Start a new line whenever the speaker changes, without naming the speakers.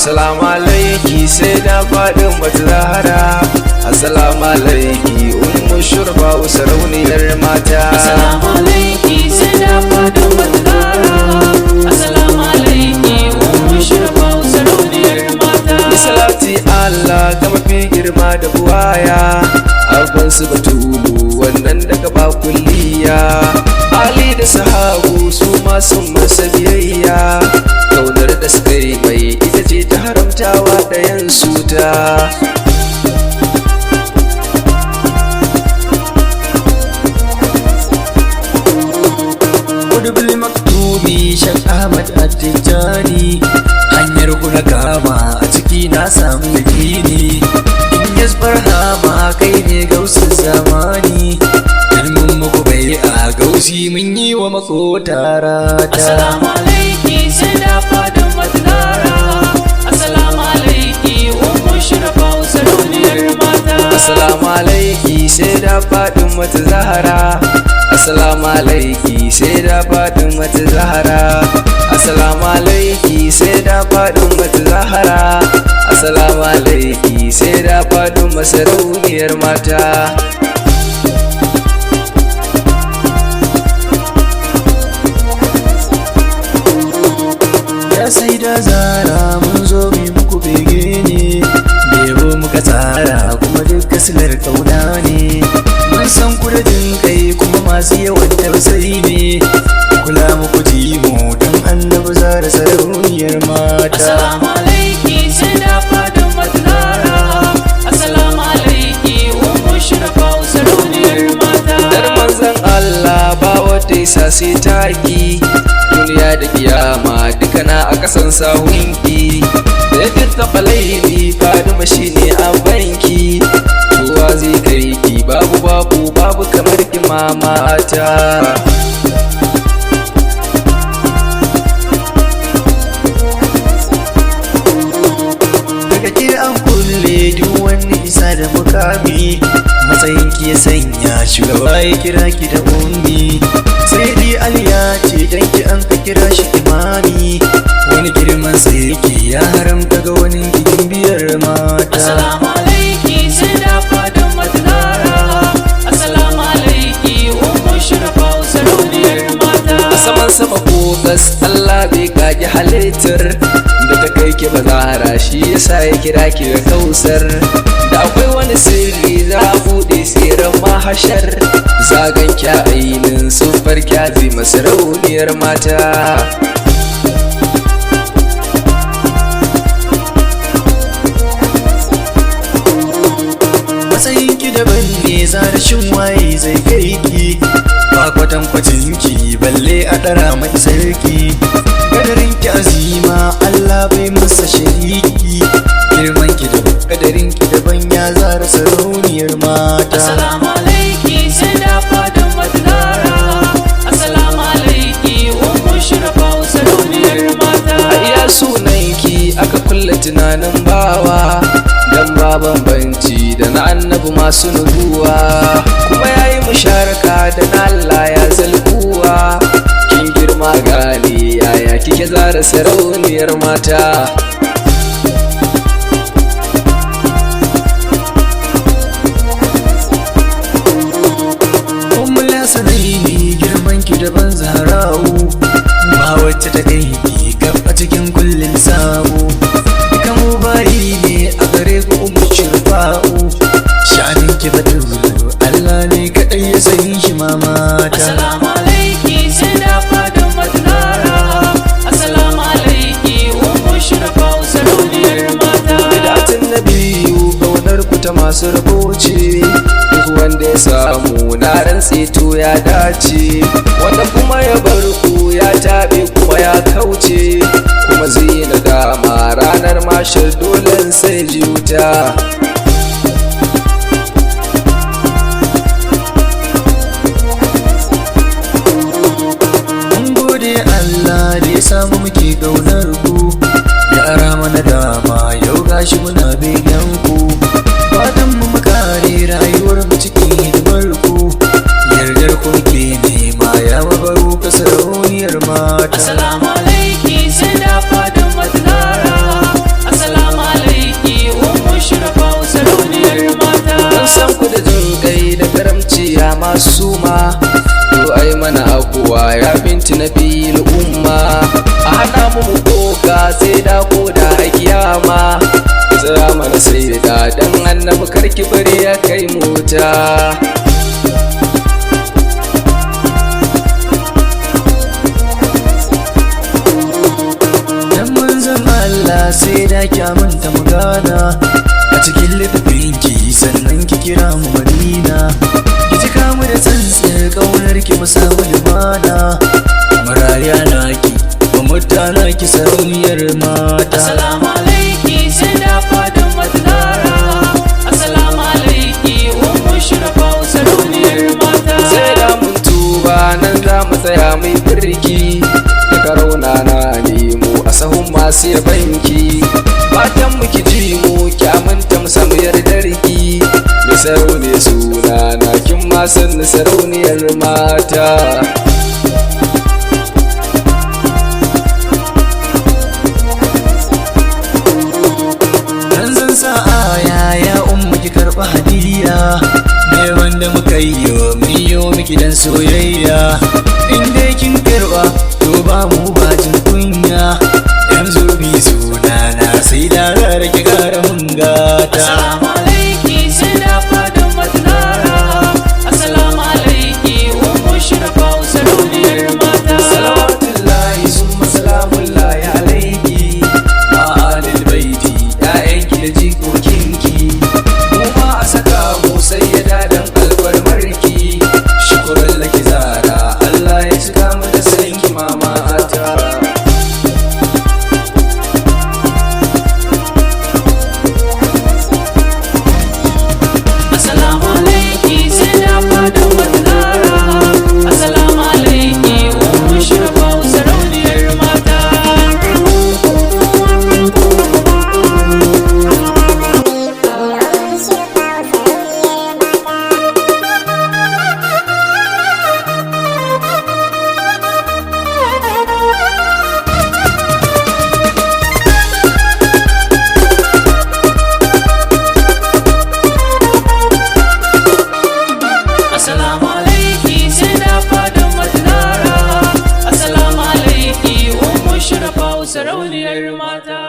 Assalamu alaiki sai da faɗin mata Zahra. Assalamu alaiki ummu shurba sarauniyar mata.
Assalamu alaiki sai da faɗin mata Zahra. Assalamu alaiki ummu shurba sarauniyar mata.
Salati Allah ga mafi girma da buwaya, abban su Batulu wannan daga ba kulliya. Ali da sahabu su ma sun masa biyayya, kaunar da suka yi mai ita ce ta haramtawa ɗayan su ta. Kudubul maktubi Shek Ahmad Attijani, hanyar kuna kama a ciki na samu yakini. In yasbar hama kai ne gausin zamani, ilmin muku bai a gausi mun yi wa makotara ta.
Assalamu alaiki sai da faɗin mata Zahra. Assalamu alaiki ummu shurba sarauniyar mata.
Assalamu alaiki sai da faɗin mata Zahra. Assalamu alaiki sai da faɗin mata Zahra. Assalamu alaiki sai da faɗin mata Zahra. Assalamu alaiki sai da faɗin masarauniyar mata. Ya sai da Zahra mun zo mai muku bege ne, bebo muka tsara kuma duk kasilar kauna ne. Mun san ku da jin kai kuma masu yawan tausayi ne, kula muku ji mu don annabi Zahra sarauniyar mata.
Assalamu alaiki sai da faɗin mata Zahra. Assalamu alaiki ummu shurba sarauniyar mata.
Dar manzon Allah ba wata isa sai taki, duniya da kiyama duka na a kasan sahunki. Da yadda taɓa laili Fadima shi ne a banki, kowa zai kai ki babu kamar ki mamata. Daga ke an kulle duk wani isa da mukami, matsayin ki ya sanya shugaba ya kira ki da ummi. Sai dai aliya ce dan ki an ka kira shi imami, wani girman sai yake ya haramta ga wani gidan biyar mata.
Assalamu alaiki sai da faɗin mata Zahra. Assalamu alaiki ummu shurba sarauniyar mata.
Saman sama ko gas Allah bai kage halittar da ta kai ki ba Zahra, shi yasa ya kira ki da Kausar. Da akwai wani sirri za a buɗe sirrin mahashar, zagan kya ainin sun farki azima sarauniyar mata. Matsayin ki daban ne zarashin waye zai kai ki, ba kwatankwacin ki balle a ɗara mai sarki. Kadarin ki azima Allah bai masa shariki, girman ki daban kadarin ki daban ya Zahra sarauniyar mata.
Assalamu alaiki sai da faɗin mata Zahra. Assalamu alaiki ummu shurba sarauniyar mata.
A iya sunan ki aka kulle tunanin bawa, dan ba bambanci da na annabi masu nubuwa, kuma yayi musharaka da na Allah ya zalkuwa. Kin girma gane yaya kike Zahra sarauniyar mata. Ummul Hasanaini girman ki daban Zahra'u, ba wacce ta kai ki gab a cikin kullin samu. Dukan mubari ne a gare ku ummu shurfa'u, sha'anin ki Batulu Allah ne kaɗai ya san shi mamata.
Assalamu alaiki sai da faɗin mata Zahra. Assalamu alaiki ummu shurba sarauniyar mata.
Bidatin nabiyu kaunar ku ta masu rubuce, duk wanda ya samu na rantse to ya dace, wanda kuma ya bar ku ya taɓe kuma ya kauce, kuma zai nadama ranar mashar dolen sai ji wuta. Mun gode Allah da ya samu muke gaunar ku, ya ara mana dama yau gashi muna begen ku. Fatan mu makare rayuwar mu cikin hidimar ku, yardar ku ke nema ya mabaru ka sarauniyar mata.
Assalamu alaiki sai da faɗin mata Zahra.
na fil umma a hana mu koka sai da koda a kiyama tsaya mana sai da dan annabi karki bari ya kai mota
dan manzon Allah sai da kyamanta magana a cikin littafinki sannan ki kira mu Madina ki cika mu da tsantsar kaunar ki mu samu limana maraya naki ba mutana ki sarauniyar mata.
Assalamu alaiki sai da fadin matara. Assalamu alaiki ummu shurafa sarauniyar mata.
sai da mun tuba nan za mu tsaya mai birki daga rauna na nemo a sahun masu yabanki fatan mu ki ji mu kyamanta mu samu yardarki da sarauniyar suna na kin ma san sarauniyar mata.
Ya ummu ki karɓi hadiya me wanda muka yi miki dan soyayya in dai kin karɓa to ba mu ba jin kunya yanzu bi suna na sai da rarrake gara mun gata.
Assalamu alaiki sai da fadin matara. Assalamu alaiki ummu shurafa sarauniyar mata.
Salawatullahi summa salamullahi alaiki ma alil baiti ya'yanki da jikokinki kuma a saka mu sai ya dadan alfarmarki shukuran laki zara Allah ya cika mu da sanki mamata.
Assalamu alaiki sai da fadin matara. Assalamu alaiki ummu shurafa sarauniyar mata. Assalamu alaiki sai da fadin matara. Assalamu alaiki ummu shurafa sarauniyar mata.